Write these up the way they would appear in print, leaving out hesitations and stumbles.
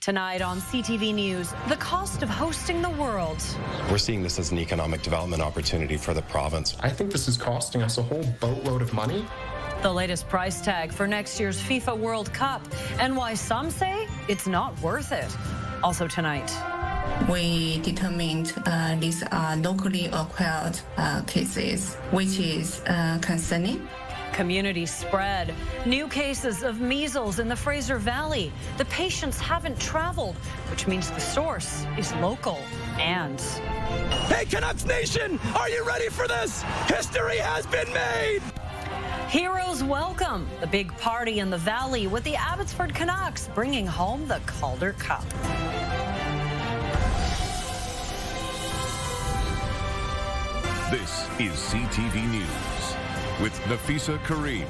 Tonight on CTV News, the cost of hosting the World. We're seeing this as an economic development opportunity for the province. I think this is costing us a whole boatload of money. The latest price tag for next year's FIFA World Cup and why some say it's not worth it. Also tonight. We determined these are locally acquired cases, which is concerning. Community spread. New cases of measles in the Fraser Valley. The patients haven't traveled, which means the source is local. And hey, Canucks Nation, are you ready for this? History has been made. Heroes welcome. The big party in the Valley with the Abbotsford Canucks bringing home the Calder Cup. This is CTV News with Nafisa Kareem.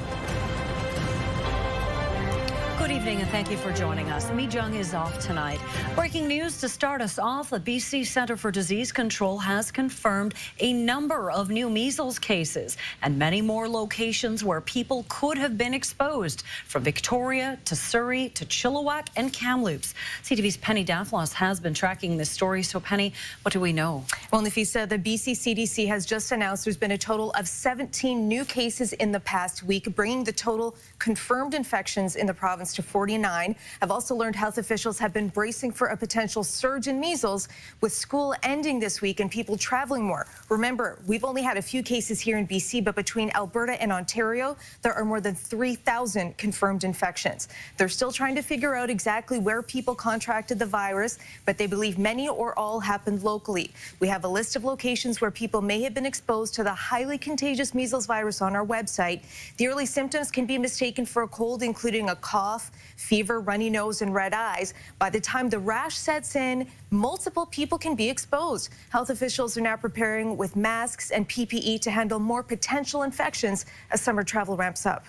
Good evening and thank you for joining us. Mi Jung is off tonight. Breaking news to start us off, the BC Centre for Disease Control has confirmed a number of new measles cases and many more locations where people could have been exposed, from Victoria to Surrey to Chilliwack and Kamloops. CTV's Penny Daflos has been tracking this story. So Penny, what do we know? Well, Nafisa, the BC CDC has just announced there's been a total of 17 new cases in the past week, bringing the total confirmed infections in the province to 49. I've also learned health officials have been bracing for a potential surge in measles with school ending this week and people traveling more. Remember, we've only had a few cases here in BC, but between Alberta and Ontario, there are more than 3,000 confirmed infections. They're still trying to figure out exactly where people contracted the virus, but they believe many or all happened locally. We have a list of locations where people may have been exposed to the highly contagious measles virus on our website. The early symptoms can be mistaken for a cold, including a cough, fever, runny nose, and red eyes. By the time the rash sets in, multiple people can be exposed. Health officials are now preparing with masks and PPE to handle more potential infections as summer travel ramps up.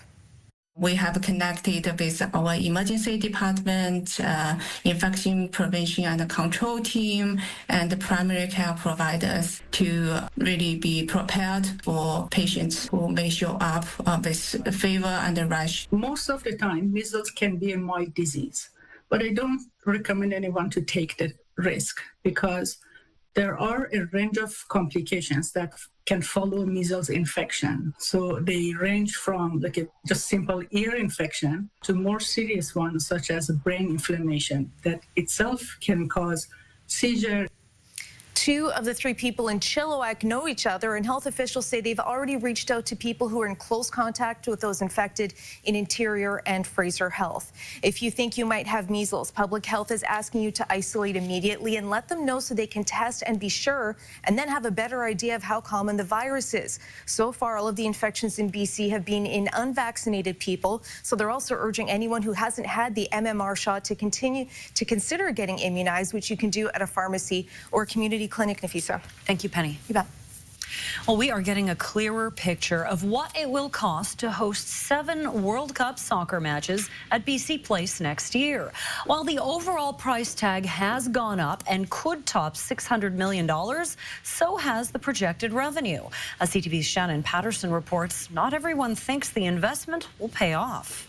We have connected with our emergency department, infection prevention and control team, and the primary care providers to really be prepared for patients who may show up with fever and a rash. Most of the time, measles can be a mild disease, but I don't recommend anyone to take the risk because there are a range of complications that can follow measles infection. So they range from like a just simple ear infection to more serious ones such as brain inflammation that itself can cause seizure. 2 of the 3 people in Chilliwack know each other, and health officials say they've already reached out to people who are in close contact with those infected in Interior and Fraser Health. If you think you might have measles, Public Health is asking you to isolate immediately and let them know so they can test and be sure, and then have a better idea of how common the virus is. So far, all of the infections in BC have been in unvaccinated people, so they're also urging anyone who hasn't had the MMR shot to continue to consider getting immunized, which you can do at a pharmacy or a community clinic. Nafisa. Thank you, Penny. You bet. Well, we are getting a clearer picture of what it will cost to host 7 World Cup soccer matches at BC Place next year. While the overall price tag has gone up and could top $600 million, so has the projected revenue. As CTV's Shannon Patterson reports, not everyone thinks the investment will pay off.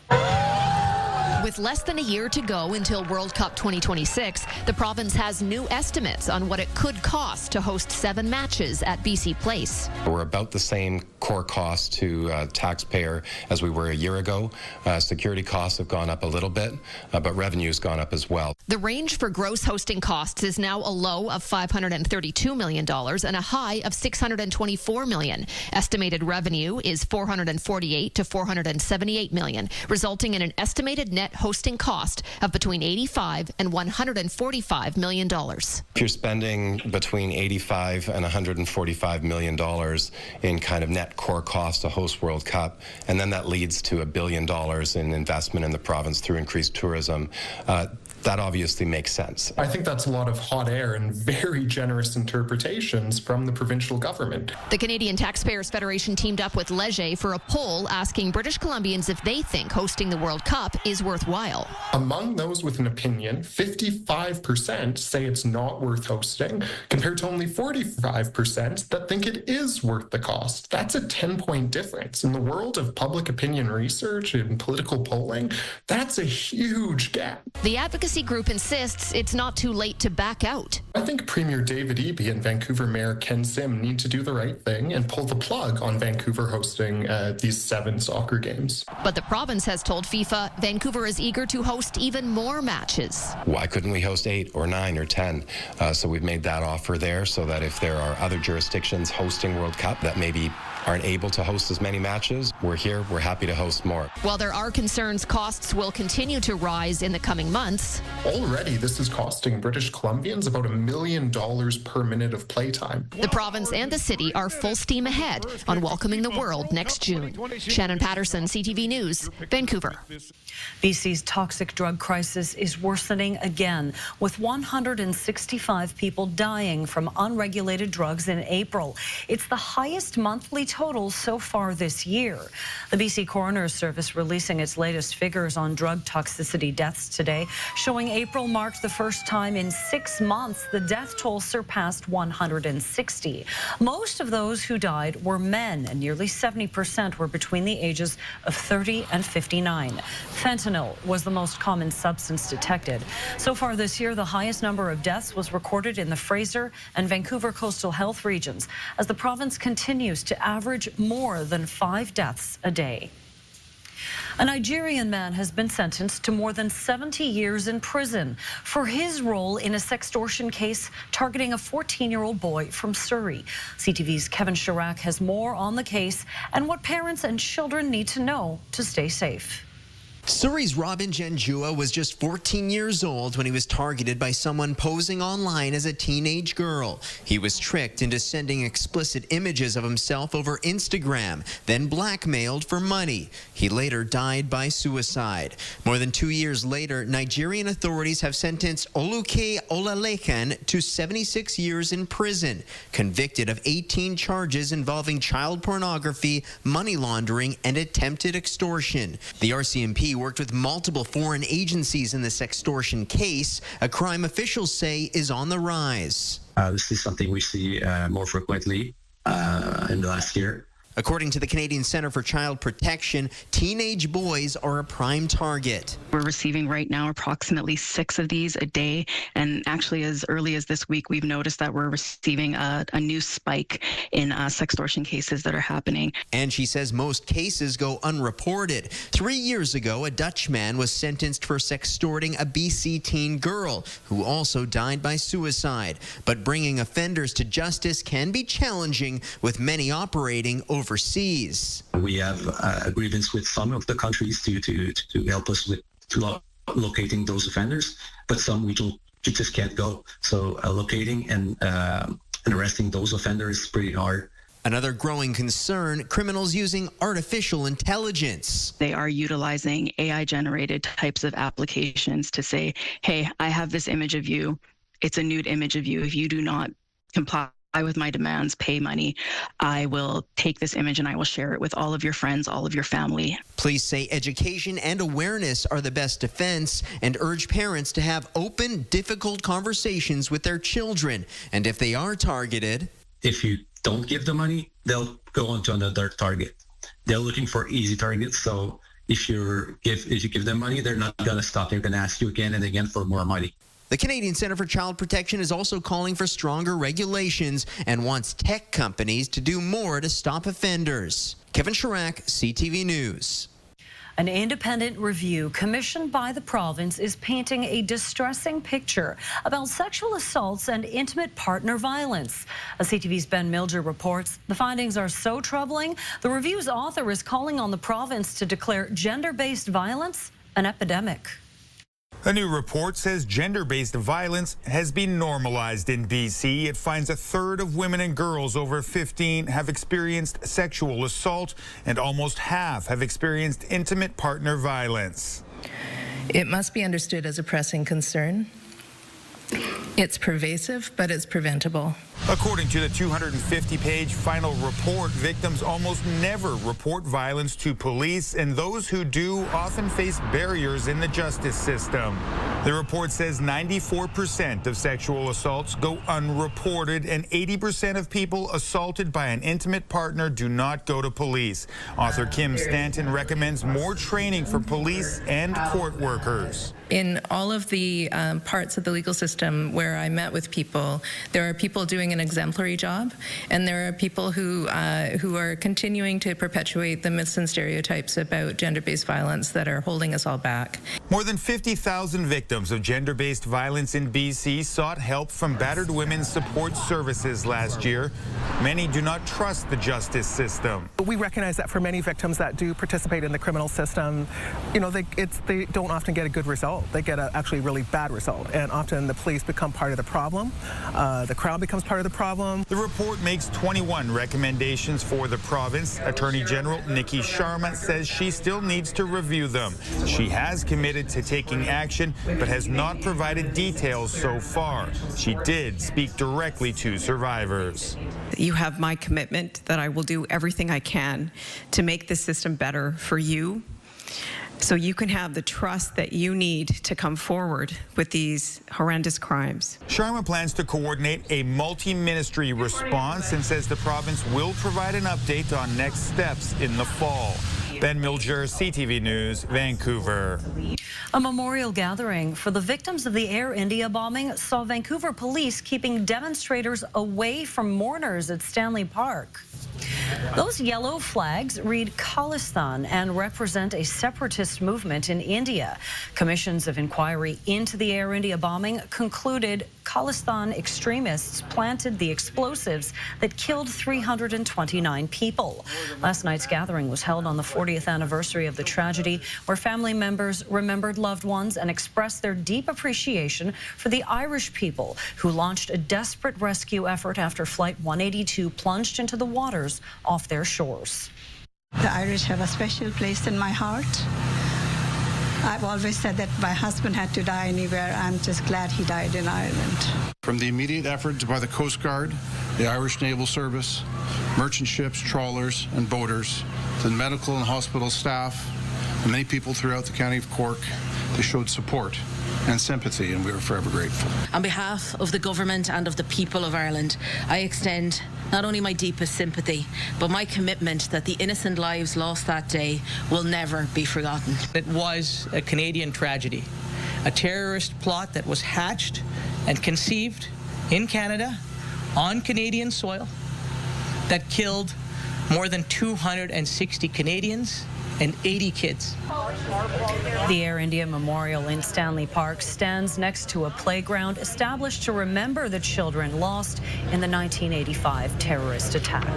With less than a year to go until World Cup 2026, the province has new estimates on what it could cost to host 7 matches at BC Place. We're about the same core cost to taxpayer as we were a year ago. Security costs have gone up a little bit, but revenue's gone up as well. The range for gross hosting costs is now a low of $532 million and a high of $624 million. Estimated revenue is $448 to $478 million, resulting in an estimated net hosting cost of between $85 and $145 million. If you're spending between $85 and $145 million in kind of net core cost to host World Cup, and then that leads to $1 billion in investment in the province through increased tourism, that obviously makes sense. I think that's a lot of hot air and very generous interpretations from the provincial government. The Canadian Taxpayers Federation teamed up with Leger for a poll asking British Columbians if they think hosting the World Cup is worthwhile. Among those with an opinion, 55% say it's not worth hosting, compared to only 45% that think it is worth the cost. That's a 10-point difference. In the world of public opinion research and political polling, that's a huge gap. The advocacy BC group insists it's not too late to back out. I think Premier David Eby and Vancouver Mayor Ken Sim need to do the right thing and pull the plug on Vancouver hosting these 7 soccer games. But the province has told FIFA Vancouver is eager to host even more matches. Why couldn't we host 8 or 9 or 10? So we've made that offer there so that if there are other jurisdictions hosting World Cup that maybe aren't able to host as many matches, we're here, we're happy to host more. While there are concerns costs will continue to rise in the coming months. Already, this is costing British Columbians about $1 million per minute of playtime. The province and the city are full steam ahead on welcoming the world next June. Shannon Patterson, CTV News, Vancouver. BC's toxic drug crisis is worsening again, with 165 people dying from unregulated drugs in April. It's the highest monthly total so far this year. The BC Coroner's Service releasing its latest figures on drug toxicity deaths today, showing April marked the first time in 6 months the death toll surpassed 160. Most of those who died were men, and nearly 70% were between the ages of 30 and 59. Fentanyl was the most common substance detected. So far this year, the highest number of deaths was recorded in the Fraser and Vancouver coastal health regions, as the province continues to average more than 5 deaths a day. A Nigerian man has been sentenced to more than 70 years in prison for his role in a sextortion case targeting a 14-year-old boy from Surrey. CTV's Kevin Chirac has more on the case and what parents and children need to know to stay safe. Surrey's Robin Genjua was just 14 years old when he was targeted by someone posing online as a teenage girl. He was tricked into sending explicit images of himself over Instagram, then blackmailed for money. He later died by suicide. More than 2 years later, Nigerian authorities have sentenced Oluke Olalekan to 76 years in prison, convicted of 18 charges involving child pornography, money laundering, and attempted extortion. The RCMP worked with multiple foreign agencies in the sextortion case, a crime officials say is on the rise. This is something we see more frequently in the last year. According to the Canadian Centre for Child Protection, teenage boys are a prime target. We're receiving right now approximately 6 of these a day, and actually as early as this week, we've noticed that we're receiving a new spike in sextortion cases that are happening. And she says most cases go unreported. 3 years ago, a Dutch man was sentenced for sextorting a BC teen girl who also died by suicide. But bringing offenders to justice can be challenging, with many operating overseas. We have agreements with some of the countries to help us with locating those offenders, but some we just can't go. So locating and arresting those offenders is pretty hard. Another growing concern, criminals using artificial intelligence. They are utilizing AI-generated types of applications to say, hey, I have this image of you. It's a nude image of you. If you do not comply with my demands, pay money, I will take this image and I will share it with all of your friends, all of your family. Police say education and awareness are the best defense and urge parents to have open, difficult conversations with their children. And if they are targeted, if you don't give the money, they'll go on to another target. They're looking for easy targets. So if you give them money, they're not going to stop. They're going to ask you again and again for more money. The Canadian Centre for Child Protection is also calling for stronger regulations and wants tech companies to do more to stop offenders. Kevin Chirac, CTV News. An independent review commissioned by the province is painting a distressing picture about sexual assaults and intimate partner violence. As CTV's Ben Milger reports, the findings are so troubling, the review's author is calling on the province to declare gender-based violence an epidemic. A new report says gender-based violence has been normalized in BC. It finds 1/3 of women and girls over 15 have experienced sexual assault, and almost half have experienced intimate partner violence. It must be understood as a pressing concern. It's pervasive, but it's preventable. According to the 250-page final report, victims almost never report violence to police, and those who do often face barriers in the justice system. The report says 94% of sexual assaults go unreported, and 80% of people assaulted by an intimate partner do not go to police. Author Kim Stanton recommends more training for police and court workers. In all of the parts of the legal system where I met with people, there are people doing an exemplary job, and there are people who are continuing to perpetuate the myths and stereotypes about gender-based violence that are holding us all back. More than 50,000 victims of gender-based violence in BC sought help from Battered Women's Support Services last year. Many do not trust the justice system. We recognize that for many victims that do participate in the criminal system, you know, they don't often get a good result. They get a actually really bad result, and often the police become part of the problem. The crowd becomes part of the problem. The report makes 21 recommendations for the province. Attorney General Nikki Sharma says she still needs to review them. She has committed to taking action, but has not provided details so far. She did speak directly to survivors. You have my commitment that I will do everything I can to make the system better for you, so you can have the trust that you need to come forward with these horrendous crimes. Sharma plans to coordinate a multi-ministry response and says the province will provide an update on next steps in the fall. Ben Milger, CTV News, Vancouver. A memorial gathering for the victims of the Air India bombing saw Vancouver police keeping demonstrators away from mourners at Stanley Park. Those yellow flags read Khalistan and represent a separatist movement in India. Commissions of inquiry into the Air India bombing concluded Khalistan extremists planted the explosives that killed 329 people. Last night's gathering was held on the 40th anniversary of the tragedy, where family members remembered loved ones and expressed their deep appreciation for the Irish people who launched a desperate rescue effort after Flight 182 plunged into the waters off their shores. The Irish have a special place in my heart. I've always said that my husband had to die anywhere. I'm just glad he died in Ireland. From the immediate efforts by the Coast Guard, the Irish Naval Service, merchant ships, trawlers, and boaters, to the medical and hospital staff, and many people throughout the County of Cork, they showed support and sympathy, and we are forever grateful. On behalf of the government and of the people of Ireland, I extend not only my deepest sympathy, but my commitment that the innocent lives lost that day will never be forgotten. It was a Canadian tragedy, a terrorist plot that was hatched and conceived in Canada, on Canadian soil, that killed more than 260 Canadians and 80 kids. The Air India Memorial in Stanley Park stands next to a playground established to remember the children lost in the 1985 terrorist attack.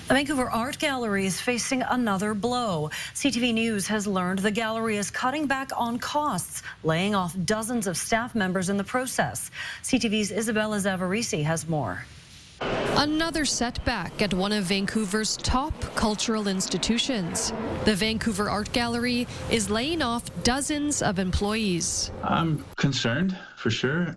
The Vancouver Art Gallery is facing another blow. CTV News has learned the gallery is cutting back on costs, laying off dozens of staff members in the process. CTV's Isabella Zavarisi has more. Another setback at one of Vancouver's top cultural institutions. The Vancouver Art Gallery is laying off dozens of employees. I'm concerned, for sure.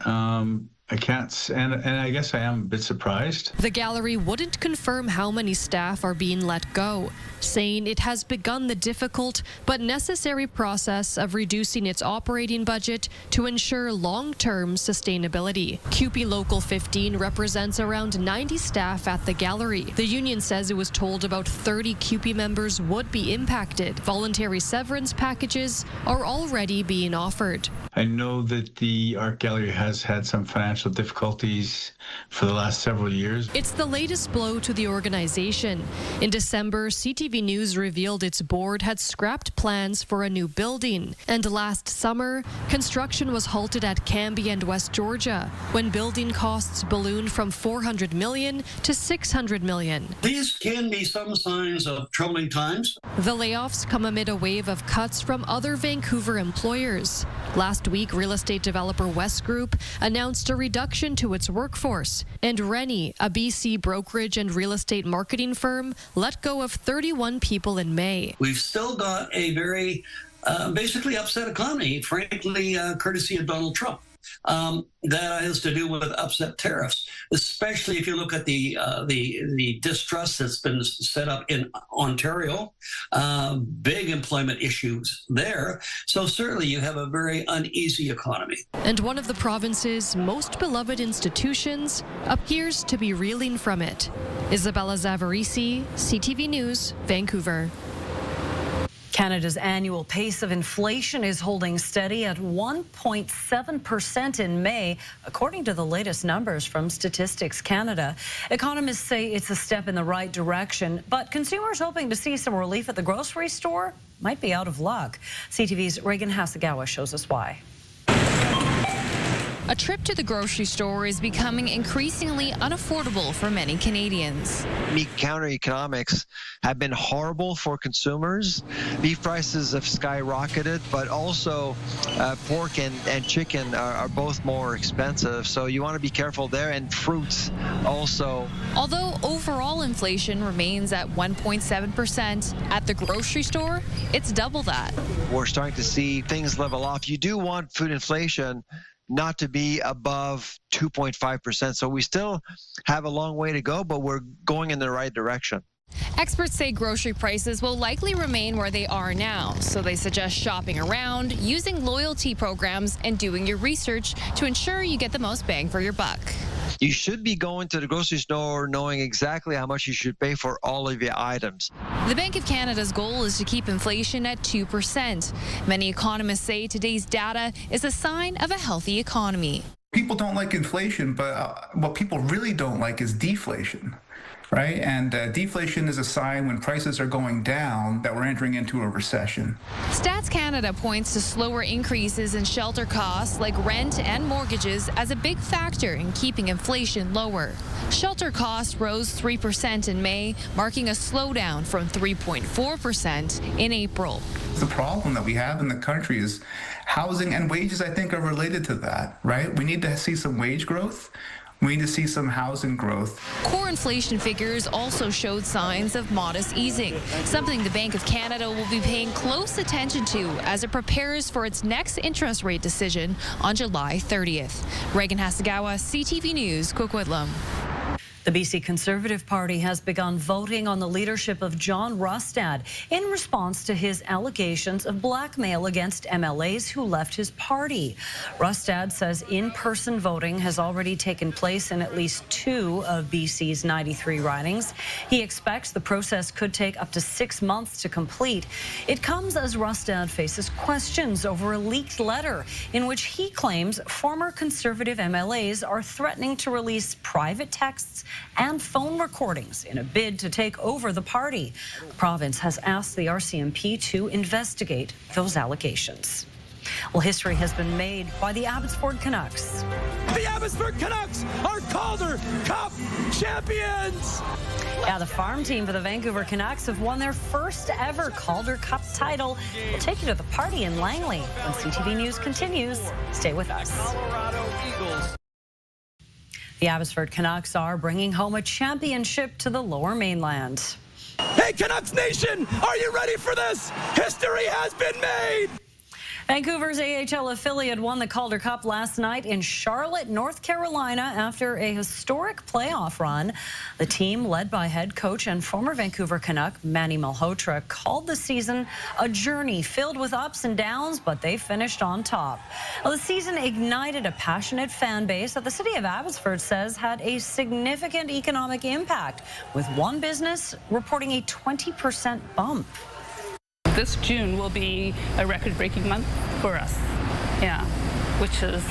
I can't, and I guess I am a bit surprised. The gallery wouldn't confirm how many staff are being let go, saying it has begun the difficult but necessary process of reducing its operating budget to ensure long-term sustainability. CUPE Local 15 represents around 90 staff at the gallery. The union says it was told about 30 CUPE members would be impacted. Voluntary severance packages are already being offered. I know that the art gallery has had some financial difficulties for the last several years. It's the latest blow to the organization. In December, CTV News revealed its board had scrapped plans for a new building. And last summer, construction was halted at Cambie and West Georgia when building costs ballooned from $400 million to $600 million. These can be some signs of troubling times. The layoffs come amid a wave of cuts from other Vancouver employers. Last week, real estate developer West Group announced a reduction to its workforce, and Rennie, a BC brokerage and real estate marketing firm, let go of 31 people in May. We've still got a very basically upset economy, frankly, courtesy of Donald Trump. that has to do with upset tariffs, especially if you look at the distrust that's been set up in Ontario, big employment issues there. So certainly you have a very uneasy economy. And one of the province's most beloved institutions appears to be reeling from it. Isabella Zavarisi, CTV News, Vancouver. Canada's annual pace of inflation is holding steady at 1.7% in May, according to the latest numbers from Statistics Canada. Economists say it's a step in the right direction, but consumers hoping to see some relief at the grocery store might be out of luck. CTV's Reagan Hasegawa shows us why. A trip to the grocery store is becoming increasingly unaffordable for many Canadians. Meat-counter economics have been horrible for consumers. Beef prices have skyrocketed, but also pork and chicken are both more expensive, so you want to be careful there, and fruits also. Although overall inflation remains at 1.7%, at the grocery store, it's double that. We're starting to see things level off. You do want food inflation not to be above 2.5%. So we still have a long way to go, but we're going in the right direction. Experts say grocery prices will likely remain where they are now, so they suggest shopping around, using loyalty programs, and doing your research to ensure you get the most bang for your buck. You should be going to the grocery store knowing exactly how much you should pay for all of your items. The Bank of Canada's goal is to keep inflation at 2%. Many economists say today's data is a sign of a healthy economy. People don't like inflation, but what people really don't like is deflation. Right? And deflation is a sign when prices are going down that we're entering into a recession. Stats Canada points to slower increases in shelter costs like rent and mortgages as a big factor in keeping inflation lower. Shelter costs rose 3% in May, marking a slowdown from 3.4% in April. The problem that we have in the country is housing and wages, I think, are related to that, right? We need to see some wage growth. We need to see some housing growth. Core inflation figures also showed signs of modest easing, something the Bank of Canada will be paying close attention to as it prepares for its next interest rate decision on July 30th. Reagan Hasegawa, CTV News, Coquitlam. The BC Conservative Party has begun voting on the leadership of John Rustad in response to his allegations of blackmail against MLAs who left his party. Rustad says in-person voting has already taken place in at least 2 of BC's 93 ridings. He expects the process could take up to 6 months to complete. It comes as Rustad faces questions over a leaked letter in which he claims former Conservative MLAs are threatening to release private texts and phone recordings in a bid to take over the party. The province has asked the RCMP to investigate those allegations. Well, history has been made by the Abbotsford Canucks. The Abbotsford Canucks are Calder Cup champions! Yeah, the farm team for the Vancouver Canucks have won their first ever Calder Cup title. We'll take you to the party in Langley when CTV News continues. Stay with us. Colorado Eagles. The Abbotsford Canucks are bringing home a championship to the Lower Mainland. Hey, Canucks Nation, are you ready for this? History has been made! Vancouver's AHL affiliate won the Calder Cup last night in Charlotte, North Carolina after a historic playoff run. The team, led by head coach and former Vancouver Canuck Manny Malhotra, called the season a journey filled with ups and downs, but they finished on top. Well, the season ignited a passionate fan base that the city of Abbotsford says had a significant economic impact, with one business reporting a 20% bump. This June will be a record-breaking month for us, yeah, which is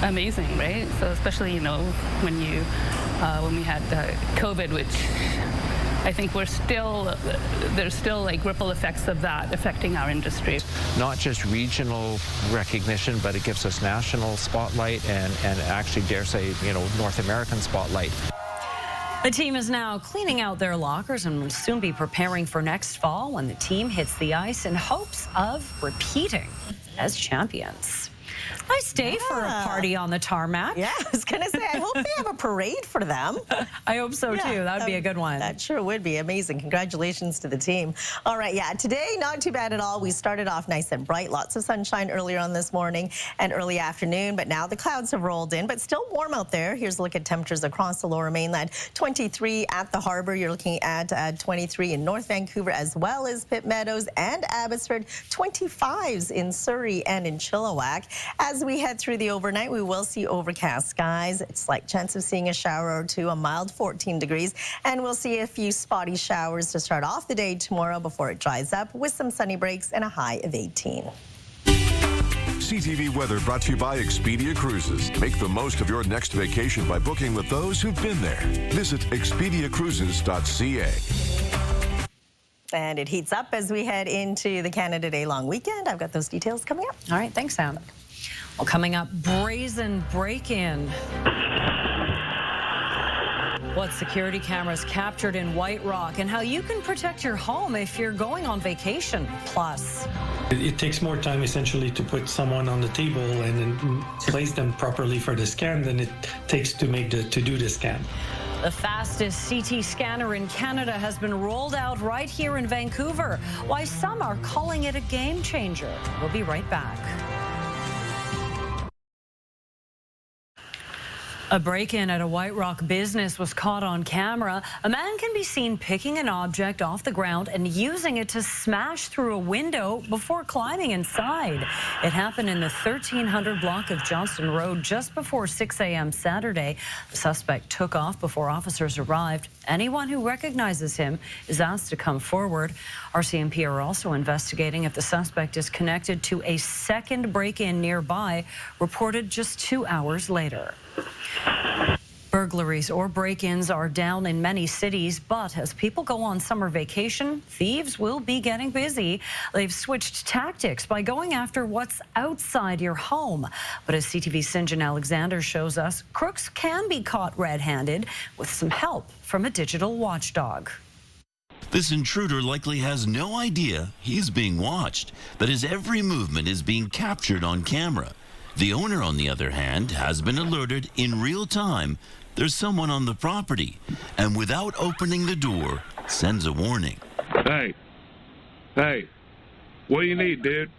amazing, right? So especially, you know, when we had COVID, which I think there's still like ripple effects of that affecting our industry. Not just regional recognition, but it gives us national spotlight and actually, dare say, you know, North American spotlight. The team is now cleaning out their lockers and will soon be preparing for next fall when the team hits the ice in hopes of repeating as champions. Nice day for a party on the tarmac. Yeah, I was going to say, I hope they have a parade for them. I hope so, too. That would be a good one. That sure would be amazing. Congratulations to the team. All right, yeah, today, not too bad at all. We started off nice and bright. Lots of sunshine earlier on this morning and early afternoon, but now the clouds have rolled in, but still warm out there. Here's a look at temperatures across the lower mainland. 23 at the harbor. You're looking at 23 in North Vancouver, as well as Pitt Meadows and Abbotsford. 25s in Surrey and in Chilliwack. As we head through the overnight, we will see overcast skies. It's slight chance of seeing a shower or two, a mild 14 degrees. And we'll see a few spotty showers to start off the day tomorrow before it dries up with some sunny breaks and a high of 18. CTV weather brought to you by Expedia Cruises. Make the most of your next vacation by booking with those who've been there. Visit expediacruises.ca. And it heats up as we head into the Canada Day long weekend. I've got those details coming up. All right, thanks, Sam. Well, coming up, brazen break-in. What security cameras captured in White Rock and how you can protect your home if you're going on vacation. Plus, it takes more time essentially to put someone on the table and then place them properly for the scan than it takes to do the scan. the fastest CT scanner in Canada has been rolled out right here in Vancouver. Why some are calling it a game changer. We'll be right back. A break-in at a White Rock business was caught on camera. A man can be seen picking an object off the ground and using it to smash through a window before climbing inside. It happened in the 1300 block of Johnston Road just before 6 a.m. Saturday. The suspect took off before officers arrived. Anyone who recognizes him is asked to come forward. RCMP are also investigating if the suspect is connected to a second break-in nearby, reported just 2 hours later. Burglaries or break-ins are down in many cities, but as people go on summer vacation, thieves will be getting busy. They've switched tactics by going after what's outside your home. But as CTV's St. Alexander shows us, crooks can be caught red-handed with some help from a digital watchdog. This intruder likely has no idea he's being watched, that his every movement is being captured on camera. The owner, on the other hand, has been alerted in real time there's someone on the property, and without opening the door, sends a warning. Hey, what do you need, dude?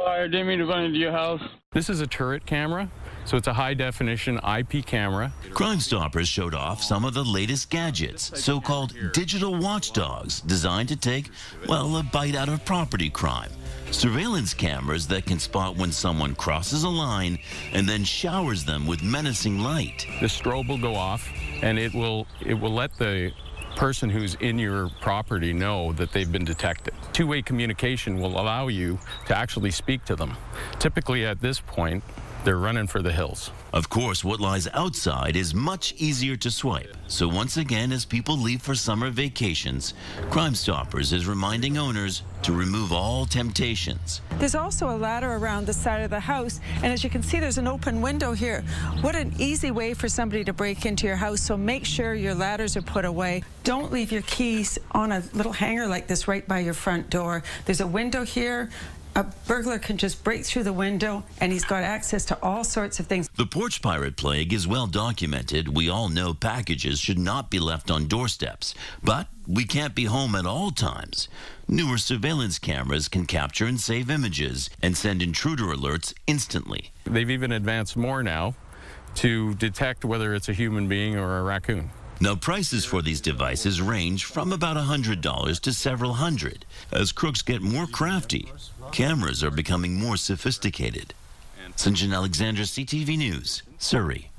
I didn't mean to run into your house. This is a turret camera, so it's a high-definition IP camera. Crime Stoppers showed off some of the latest gadgets, so-called digital watchdogs, designed to take, well, a bite out of property crime. Surveillance cameras that can spot when someone crosses a line and then showers them with menacing light. The strobe will go off, and it will let the person who's in your property know that they've been detected. Two-way communication will allow you to actually speak to them. Typically at this point, they're running for the hills. Of course, what lies outside is much easier to swipe. So once again, as people leave for summer vacations, Crime Stoppers is reminding owners to remove all temptations. There's also a ladder around the side of the house, and as you can see, there's an open window here. What an easy way for somebody to break into your house, so make sure your ladders are put away. Don't leave your keys on a little hanger like this right by your front door. There's a window here. A burglar can just break through the window, and he's got access to all sorts of things. The porch pirate plague is well documented. We all know packages should not be left on doorsteps, but we can't be home at all times. Newer surveillance cameras can capture and save images and send intruder alerts instantly. They've even advanced more now to detect whether it's a human being or a raccoon. Now, prices for these devices range from about $100 to several hundred. As crooks get more crafty, cameras are becoming more sophisticated. St. Alexander, CTV News, Surrey.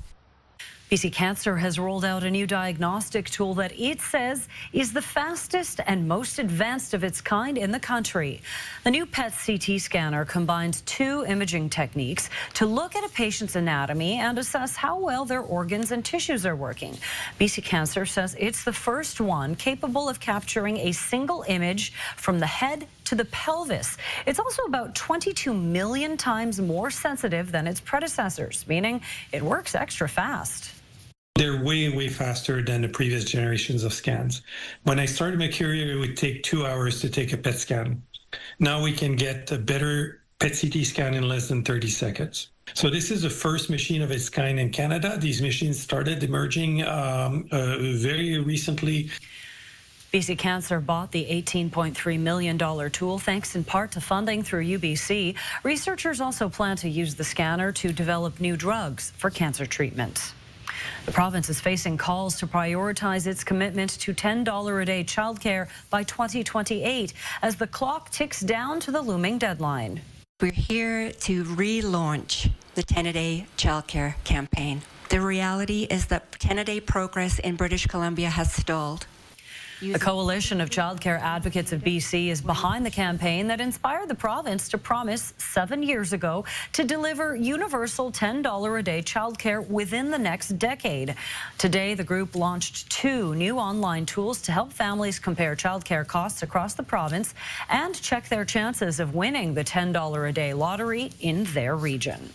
BC Cancer has rolled out a new diagnostic tool that it says is the fastest and most advanced of its kind in the country. The new PET CT scanner combines two imaging techniques to look at a patient's anatomy and assess how well their organs and tissues are working. BC Cancer says it's the first one capable of capturing a single image from the head to the pelvis. It's also about 22 million times more sensitive than its predecessors, meaning it works extra fast. They're way faster than the previous generations of scans. When I started my career, it would take 2 hours to take a PET scan. Now we can get a better PET CT scan in less than 30 seconds. So this is the first machine of its kind in Canada. These machines started emerging very recently. BC Cancer bought the $18.3 million tool thanks in part to funding through UBC. Researchers also plan to use the scanner to develop new drugs for cancer treatment. The province is facing calls to prioritize its commitment to $10 a day childcare by 2028 as the clock ticks down to the looming deadline. We're here to relaunch the 10-a-day childcare campaign. The reality is that 10-a-day progress in British Columbia has stalled. A coalition of childcare advocates of BC is behind the campaign that inspired the province to promise 7 years ago to deliver universal $10 a day childcare within the next decade. Today, the group launched 2 new online tools to help families compare childcare costs across the province and check their chances of winning the $10 a day lottery in their region.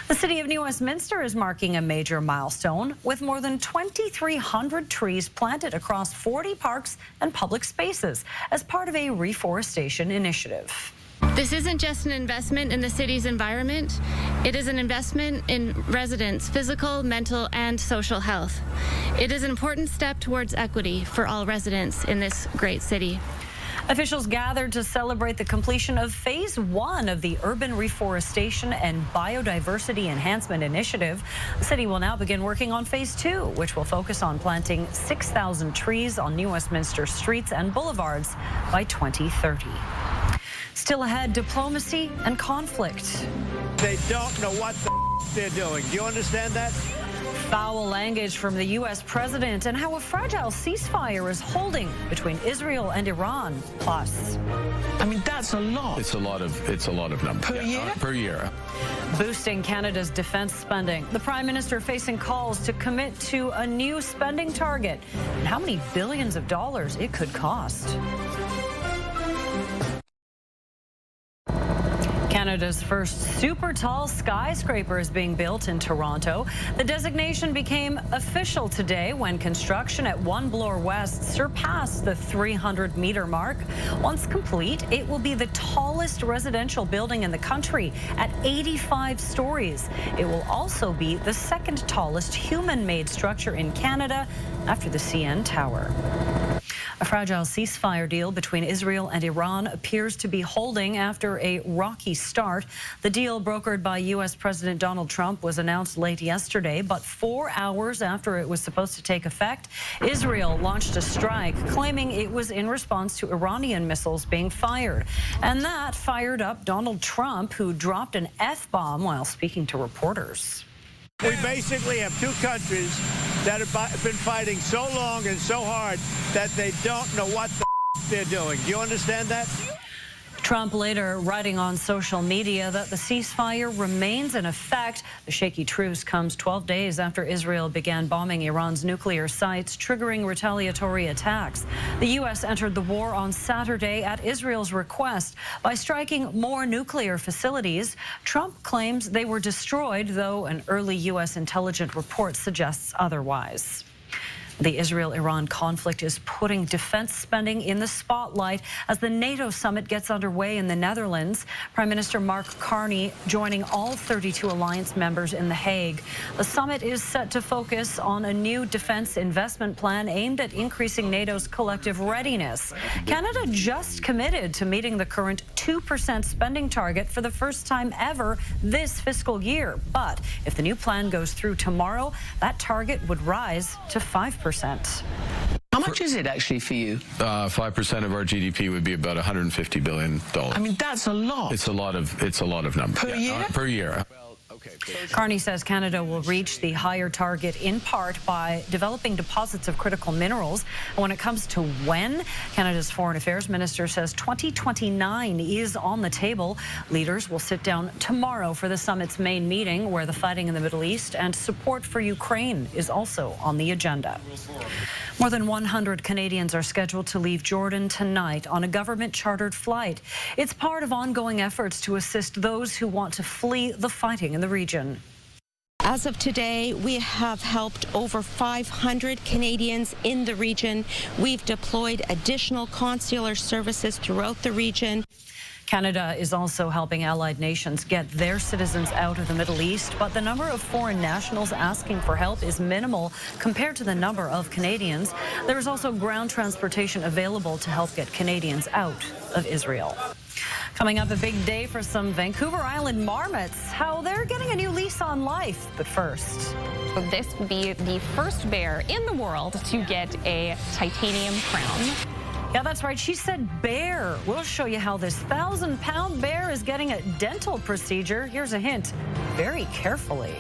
The city of New Westminster is marking a major milestone with more than 2,300 trees planted across 40 parks and public spaces as part of a reforestation initiative. This isn't just an investment in the city's environment. It is an investment in residents' physical, mental, and social health. It is an important step towards equity for all residents in this great city. Officials gathered to celebrate the completion of Phase 1 of the Urban Reforestation and Biodiversity Enhancement Initiative. The city will now begin working on Phase 2, which will focus on planting 6,000 trees on New Westminster streets and boulevards by 2030. Still ahead, diplomacy and conflict. They don't know what they're doing. Do you understand that? Foul language from the U.S. president and how a fragile ceasefire is holding between Israel and Iran. Plus, I mean, that's a lot. It's a lot of numbers. Per year? Per year. Boosting Canada's defense spending. The Prime Minister facing calls to commit to a new spending target and how many billions of dollars it could cost. Canada's first super tall skyscraper is being built in Toronto. The designation became official today when construction at One Bloor West surpassed the 300-meter mark. Once complete, it will be the tallest residential building in the country at 85 stories. It will also be the second tallest human-made structure in Canada after the CN Tower. A fragile ceasefire deal between Israel and Iran appears to be holding after a rocky start. The deal brokered by U.S. President Donald Trump was announced late yesterday, but 4 hours after it was supposed to take effect, Israel launched a strike, claiming it was in response to Iranian missiles being fired. And that fired up Donald Trump, who dropped an F-bomb while speaking to reporters. We basically have 2 countries that have been fighting so long and so hard that they don't know what they're doing. Do you understand that? Trump later writing on social media that the ceasefire remains in effect. The shaky truce comes 12 days after Israel began bombing Iran's nuclear sites, triggering retaliatory attacks. The U.S. entered the war on Saturday at Israel's request by striking more nuclear facilities. Trump claims they were destroyed, though an early U.S. intelligence report suggests otherwise. The Israel-Iran conflict is putting defense spending in the spotlight as the NATO summit gets underway in the Netherlands. Prime Minister Mark Carney joining all 32 alliance members in The Hague. The summit is set to focus on a new defense investment plan aimed at increasing NATO's collective readiness. Canada just committed to meeting the current 2% spending target for the first time ever this fiscal year. But if the new plan goes through tomorrow, that target would rise to 5%. How much is it actually for you? 5% of our GDP would be about $150 billion. I mean, that's a lot. It's a lot of numbers. Per year? Per year. Carney says Canada will reach the higher target in part by developing deposits of critical minerals. And when it comes to when, Canada's Foreign Affairs Minister says 2029 is on the table. Leaders will sit down tomorrow for the summit's main meeting, where the fighting in the Middle East and support for Ukraine is also on the agenda. More than 100 Canadians are scheduled to leave Jordan tonight on a government-chartered flight. It's part of ongoing efforts to assist those who want to flee the fighting in the region. As of today, we have helped over 500 Canadians in the region. We've deployed additional consular services throughout the region. Canada is also helping allied nations get their citizens out of the Middle East, but the number of foreign nationals asking for help is minimal compared to the number of Canadians. There is also ground transportation available to help get Canadians out of Israel. Coming up, a big day for some Vancouver Island marmots, how they're getting a new lease on life. But first, this will be the first bear in the world to get a titanium crown. Yeah, that's right. She said bear. We'll show you how this 1,000-pound bear is getting a dental procedure. Here's a hint. Very carefully.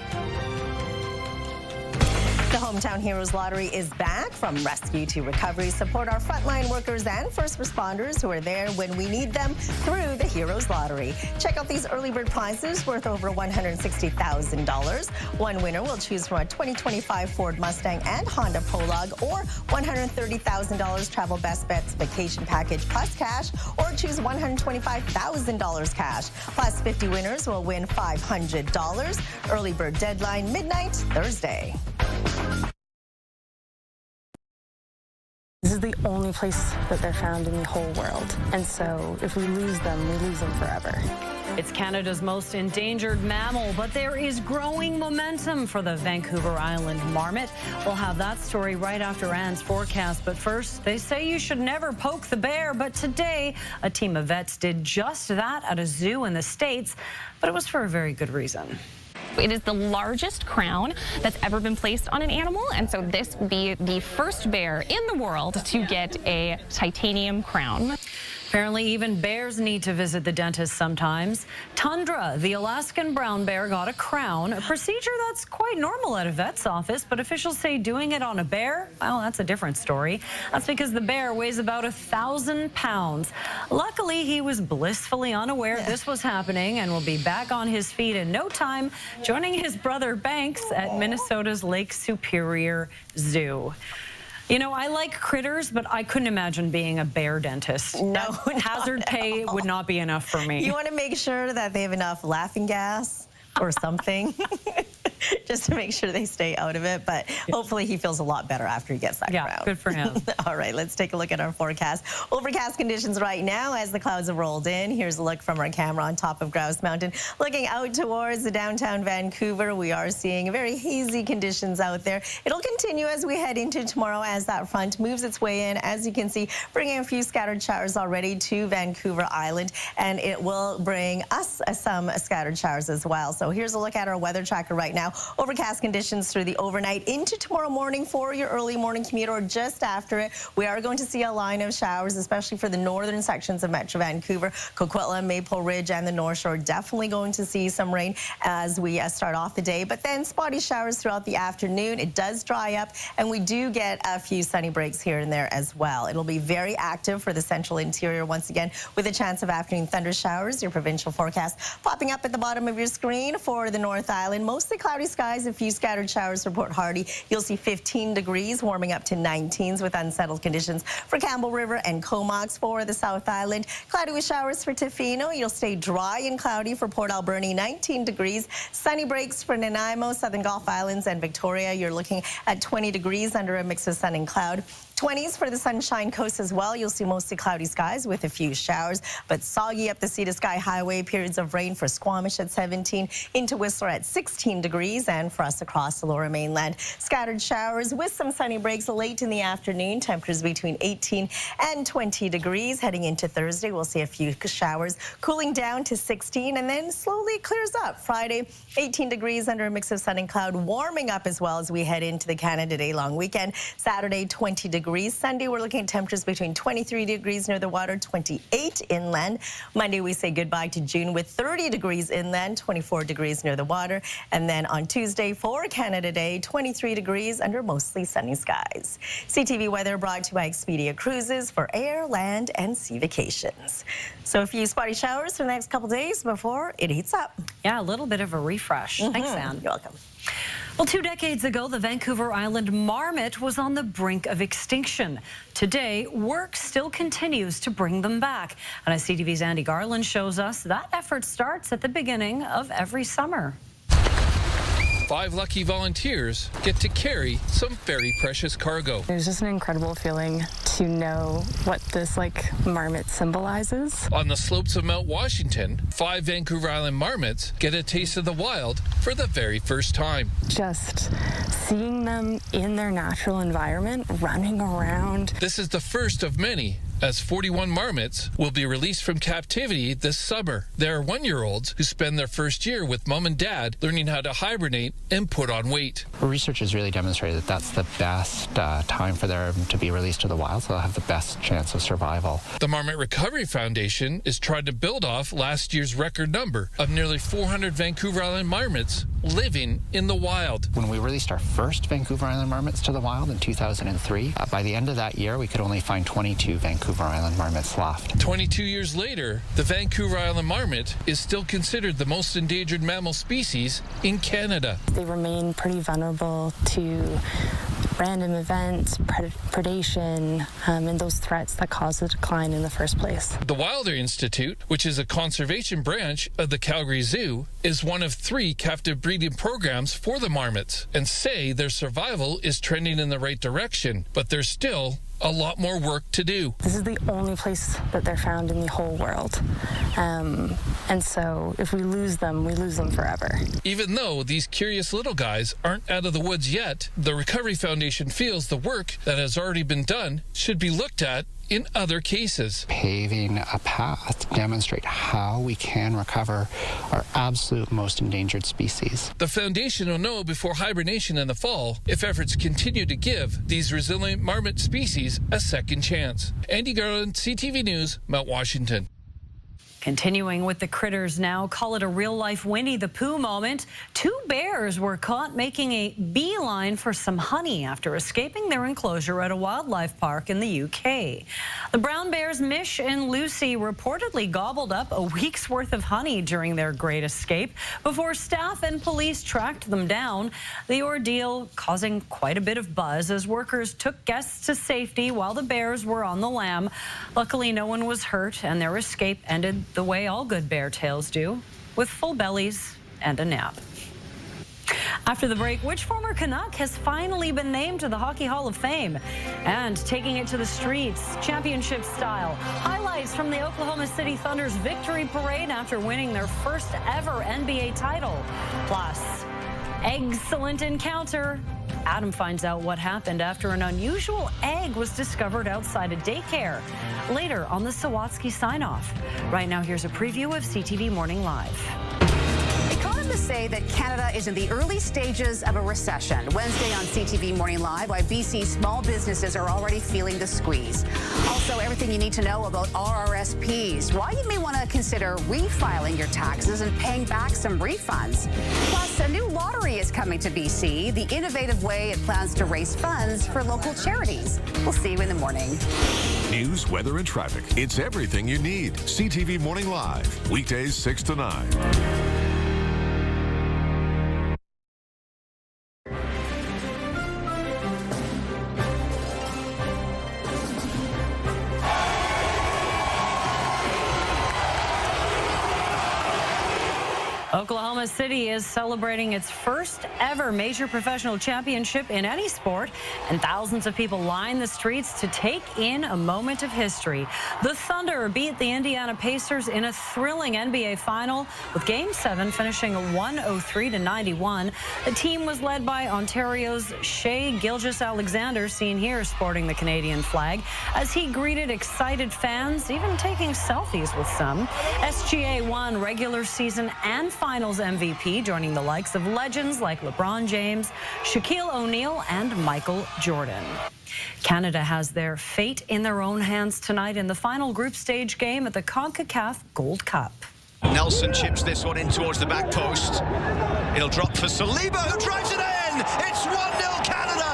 The Hometown Heroes Lottery is back. From rescue to recovery, support our frontline workers and first responders who are there when we need them through the Heroes Lottery. Check out these early bird prizes worth over $160,000. One winner will choose from a 2025 Ford Mustang and Honda Prologue, or $130,000 Travel Best Bets Vacation Package plus cash, or choose $125,000 cash. Plus 50 winners will win $500. Early bird deadline midnight Thursday. This is the only place that they're found in the whole world. And so if we lose them forever. It's Canada's most endangered mammal, but there is growing momentum for the Vancouver Island marmot. We'll have that story right after Anne's forecast. But first, they say you should never poke the bear. But today, a team of vets did just that at a zoo in the States, but it was for a very good reason. It is the largest crown that's ever been placed on an animal, and so this will be the first bear in the world to get a titanium crown. Apparently, even bears need to visit the dentist sometimes. Tundra, the Alaskan brown bear, got a crown, a procedure that's quite normal at a vet's office, but officials say doing it on a bear, well, that's a different story. That's because the bear weighs about 1,000 pounds. Luckily, he was blissfully unaware this was happening and will be back on his feet in no time, joining his brother Banks at Minnesota's Lake Superior Zoo. You know, I like critters, but I couldn't imagine being a bear dentist. No, hazard pay would not be enough for me. You want to make sure that they have enough laughing gas or something, just to make sure they stay out of it. But hopefully he feels a lot better after he gets that crown. Good for him. All right, let's take a look at our forecast. Overcast conditions right now as the clouds have rolled in. Here's a look from our camera on top of Grouse Mountain. Looking out towards the downtown Vancouver, we are seeing very hazy conditions out there. It'll continue as we head into tomorrow as that front moves its way in. As you can see, bringing a few scattered showers already to Vancouver Island, and it will bring us some scattered showers as well. So here's a look at our weather tracker right now. Overcast conditions through the overnight into tomorrow morning for your early morning commute or just after it. We are going to see a line of showers, especially for the northern sections of Metro Vancouver, Coquitlam, Maple Ridge, and the North Shore. Definitely going to see some rain as we start off the day, but then spotty showers throughout the afternoon. It does dry up, and we do get a few sunny breaks here and there as well. It'll be very active for the central interior once again, with a chance of afternoon thunder showers. Your provincial forecast popping up at the bottom of your screen for the North Island. Mostly cloudy skies, a few scattered showers for Port Hardy. You'll see 15 degrees, warming up to 19s with unsettled conditions for Campbell River and Comox. For the South Island, cloudy with showers for Tofino. You'll stay dry and cloudy for Port Alberni, 19 degrees. Sunny breaks for Nanaimo, Southern Gulf Islands, and Victoria. You're looking at 20 degrees under a mix of sun and cloud. 20s for the Sunshine Coast as well. You'll see mostly cloudy skies with a few showers, but soggy up the Sea to Sky Highway. Periods of rain for Squamish at 17, into Whistler at 16 degrees, and for us across the Lower Mainland, scattered showers with some sunny breaks late in the afternoon. Temperatures between 18 and 20 degrees. Heading into Thursday, we'll see a few showers, cooling down to 16, and then slowly clears up. Friday, 18 degrees under a mix of sun and cloud, warming up as well as we head into the Canada Day long weekend. Saturday, 20 degrees. Sunday, we're looking at temperatures between 23 degrees near the water, 28 inland. Monday, we say goodbye to June with 30 degrees inland, 24 degrees near the water. And then on Tuesday for Canada Day, 23 degrees under mostly sunny skies. CTV weather brought to you by Expedia Cruises for air, land, and sea vacations. So a few spotty showers for the next couple days before it heats up. Yeah, a little bit of a refresh. Thanks, Anne. You're welcome. Well, 2 decades ago, the Vancouver Island marmot was on the brink of extinction. Today, work still continues to bring them back. And as CTV's Andy Garland shows us, that effort starts at the beginning of every summer. 5 lucky volunteers get to carry some very precious cargo. It was just an incredible feeling to know what this marmot symbolizes. On the slopes of Mount Washington, 5 Vancouver Island marmots get a taste of the wild for the very first time. Just seeing them in their natural environment, running around. This is the first of many, as 41 marmots will be released from captivity this summer. There are 1-year-olds who spend their first year with mom and dad learning how to hibernate and put on weight. Research has really demonstrated that that's the best time for them to be released to the wild, so they'll have the best chance of survival. The Marmot Recovery Foundation is trying to build off last year's record number of nearly 400 Vancouver Island marmots living in the wild. When we released our first Vancouver Island marmots to the wild in 2003, by the end of that year, we could only find 22 Vancouver Island marmots left. 22 years later, the Vancouver Island marmot is still considered the most endangered mammal species in Canada. They remain pretty vulnerable to random events, predation, and those threats that cause the decline in the first place. The Wilder Institute, which is a conservation branch of the Calgary Zoo, is one of 3 captive breeding programs for the marmots, and say their survival is trending in the right direction, but there's still a lot more work to do. This is the only place that they're found in the whole world. And so if we lose them forever. Even though these curious little guys aren't out of the woods yet, the Recovery Foundation feels the work that has already been done should be looked at in other cases. Paving a path to demonstrate how we can recover our absolute most endangered species. The foundation will know before hibernation in the fall if efforts continue to give these resilient marmot species a second chance. Andy Garland, CTV News, Mount Washington. Continuing with the critters now, call it a real-life Winnie the Pooh moment. 2 bears were caught making a beeline for some honey after escaping their enclosure at a wildlife park in the UK. The brown bears Mish and Lucy reportedly gobbled up a week's worth of honey during their great escape before staff and police tracked them down. The ordeal causing quite a bit of buzz as workers took guests to safety while the bears were on the lam. Luckily, no one was hurt, and their escape ended the way all good bear tales do, with full bellies and a nap. After the break, which former Canuck has finally been named to the Hockey Hall of Fame? And taking it to the streets, championship style. Highlights from the Oklahoma City Thunder's victory parade after winning their first ever NBA title. Plus, excellent encounter. Adam finds out what happened after an unusual egg was discovered outside a daycare. Later on the Sawatsky sign-off. Right now, here's a preview of CTV Morning Live. Economists say that Canada is in the early stages of a recession. Wednesday on CTV Morning Live, why BC small businesses are already feeling the squeeze. Also, everything you need to know about RRSPs, why you may want to consider refiling your taxes and paying back some refunds. Plus, a new lottery is coming to BC, the innovative way it plans to raise funds for local charities. We'll see you in the morning. News, weather, and traffic. It's everything you need. CTV Morning Live, weekdays 6 to 9. Oklahoma City is celebrating its first ever major professional championship in any sport, and thousands of people line the streets to take in a moment of history. The Thunder beat the Indiana Pacers in a thrilling NBA final, with Game 7 finishing 103-91. The team was led by Ontario's Shai Gilgeous-Alexander, seen here sporting the Canadian flag, as he greeted excited fans, even taking selfies with some. SGA won regular season and Finals MVP, joining the likes of legends like LeBron James, Shaquille O'Neal, and Michael Jordan. Canada has their fate in their own hands tonight in the final group stage game at the CONCACAF Gold Cup. Nelson chips this one in towards the back post. It'll drop for Saliba, who drives it in. It's 1-0 Canada.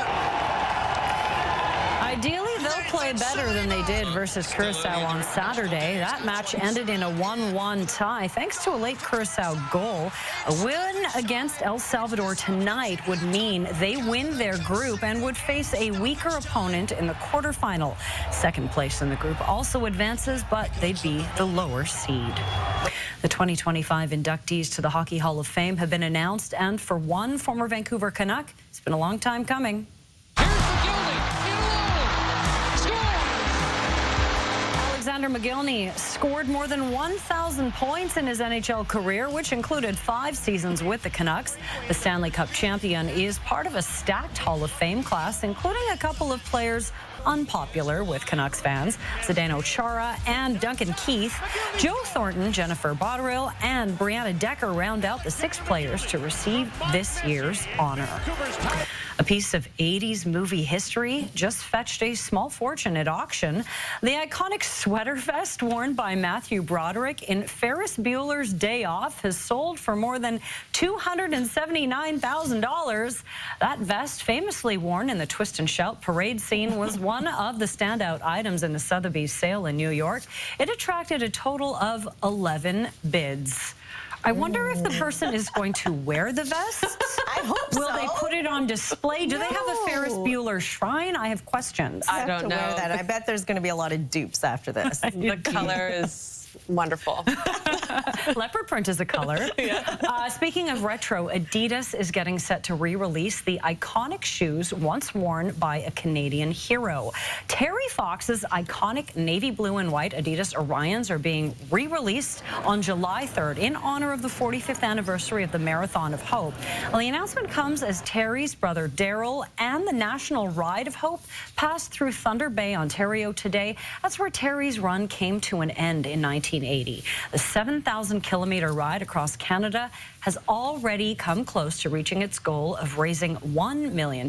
Ideally, they'll play better than they did versus Curacao on Saturday. That match ended in a 1-1 tie thanks to a late Curacao goal. A win against El Salvador tonight would mean they win their group and would face a weaker opponent in the quarterfinal. Second place in the group also advances, but they'd be the lower seed. The 2025 inductees to the Hockey Hall of Fame have been announced, and for one former Vancouver Canuck, it's been a long time coming. Alexander McGillney scored more than 1,000 points in his NHL career, which included 5 seasons with the Canucks. The Stanley Cup champion is part of a stacked Hall of Fame class, including a couple of players unpopular with Canucks fans, Zdeno Chara and Duncan Keith. Joe Thornton, Jennifer Botterill, and Brianna Decker round out the 6 players to receive this year's honor. A piece of 80s movie history just fetched a small fortune at auction. The iconic sweater vest worn by Matthew Broderick in Ferris Bueller's Day Off has sold for more than $279,000. That vest, famously worn in the Twist and Shout parade scene, was one of the standout items in the Sotheby's sale in New York. It attracted a total of 11 bids. I wonder if the person is going to wear the vest. I hope so. Will they put it on display? Do they have a Ferris Bueller shrine? I have questions. I don't know. Wear that. I bet there's going to be a lot of dupes after this. The color is wonderful. Leopard print is a color. Speaking of retro, Adidas is getting set to re-release the iconic shoes once worn by a Canadian hero. Terry Fox's iconic navy blue and white Adidas Orions are being re-released on July 3rd in honor of the 45th anniversary of the Marathon of Hope. Well, the announcement comes as Terry's brother Daryl and the National Ride of Hope passed through Thunder Bay, Ontario today. That's where Terry's run came to an end in 1980. The 7,000-kilometer ride across Canada has already come close to reaching its goal of raising $1 million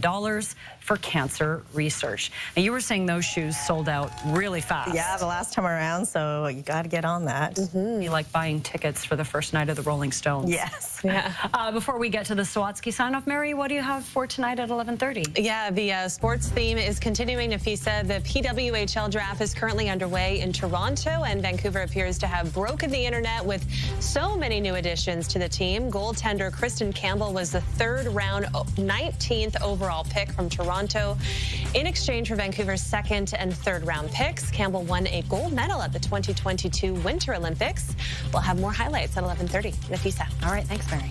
for cancer research. Now, you were saying those shoes sold out really fast. Yeah, the last time around, so you got to get on that. You like buying tickets for the first night of the Rolling Stones. Yes. Yeah. Before we get to the Sawatsky sign-off, Mary, what do you have for tonight at 11:30? Yeah, the sports theme is continuing. Nafisa, the PWHL draft is currently underway in Toronto, and Vancouver appears to have broken the internet with so many new additions to the team. Goaltender Kristen Campbell was the 3rd round, 19th overall pick from Toronto. In exchange for Vancouver's 2nd and 3rd round picks, Campbell won a gold medal at the 2022 Winter Olympics. We'll have more highlights at 11:30. Nafisa. All right, thanks, Mary.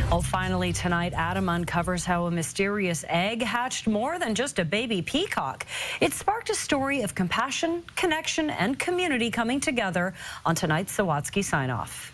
Well, finally tonight, Adam uncovers how a mysterious egg hatched more than just a baby peacock. It sparked a story of compassion, connection, and community coming together on tonight's Sawatsky sign-off.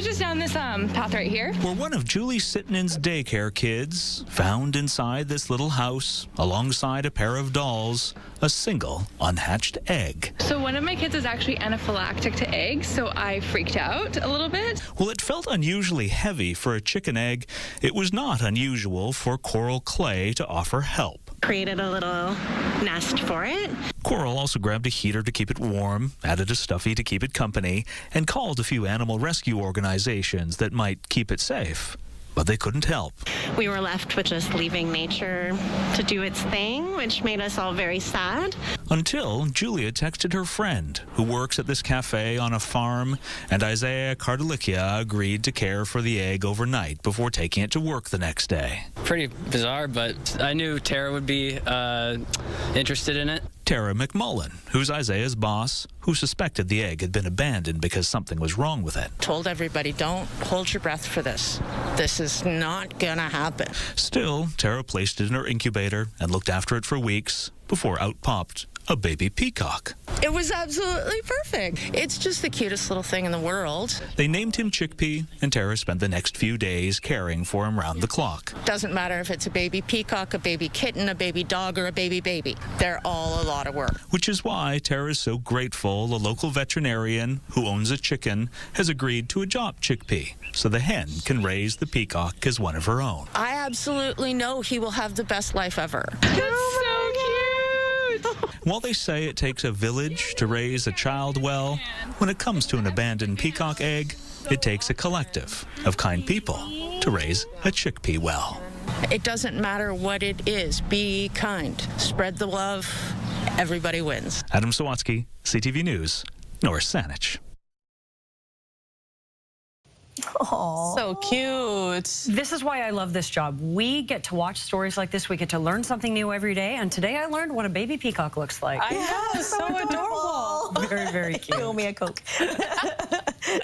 Just down this path right here. We're one of Julie Sitnin's daycare kids, found inside this little house, alongside a pair of dolls, a single unhatched egg. So one of my kids is actually anaphylactic to eggs, so I freaked out a little bit. Well, it felt unusually heavy for a chicken egg. It was not unusual for Coral Clay to offer help. Created a little nest for it. Coral also grabbed a heater to keep it warm, added a stuffy to keep it company, and called a few animal rescue organizations that might keep it safe. But they couldn't help. We were left with just leaving nature to do its thing, which made us all very sad. Until Julia texted her friend, who works at this cafe on a farm, and Isaiah Cardelicia agreed to care for the egg overnight before taking it to work the next day. Pretty bizarre, but I knew Tara would be interested in it. Tara McMullen, who's Isaiah's boss, who suspected the egg had been abandoned because something was wrong with it. Told everybody, don't hold your breath for this. This is not gonna happen. Still, Tara placed it in her incubator and looked after it for weeks before out popped a baby peacock. It was absolutely perfect. It's just the cutest little thing in the world. They named him Chickpea, and Tara spent the next few days caring for him round the clock. Doesn't matter if it's a baby peacock, a baby kitten, a baby dog, or a baby baby. They're all a lot of work. Which is why Tara is so grateful a local veterinarian who owns a chicken has agreed to adopt Chickpea so the hen can raise the peacock as one of her own. I absolutely know he will have the best life ever. That's so cute! While they say it takes a village to raise a child well, when it comes to an abandoned peacock egg, it takes a collective of kind people to raise a chickpea well. It doesn't matter what it is. Be kind. Spread the love. Everybody wins. Adam Sawatsky, CTV News, North Saanich. Aww. So cute. This is why I love this job. We get to watch stories like this. We get to learn something new every day. And today I learned what a baby peacock looks like. I know, so adorable. Very, very cute. Owe me a Coke.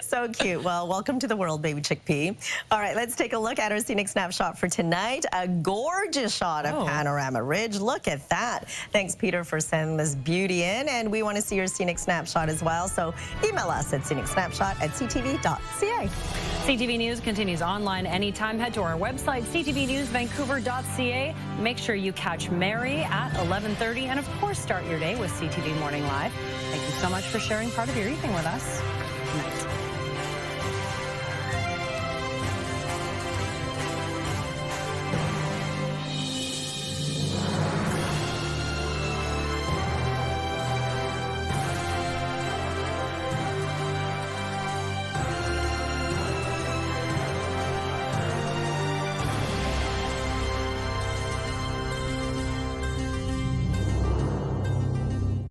So cute. Well, welcome to the world, baby chickpea. All right, let's take a look at our scenic snapshot for tonight. A gorgeous shot of Panorama Ridge. Look at that. Thanks, Peter, for sending this beauty in. And we want to see your scenic snapshot as well. So email us at scenicsnapshot@ctv.ca. CTV News continues online anytime. Head to our website, ctvnewsvancouver.ca. Make sure you catch Mary at 11:30. And, of course, start your day with CTV Morning Live. Thank you so much for sharing part of your evening with us. Good night.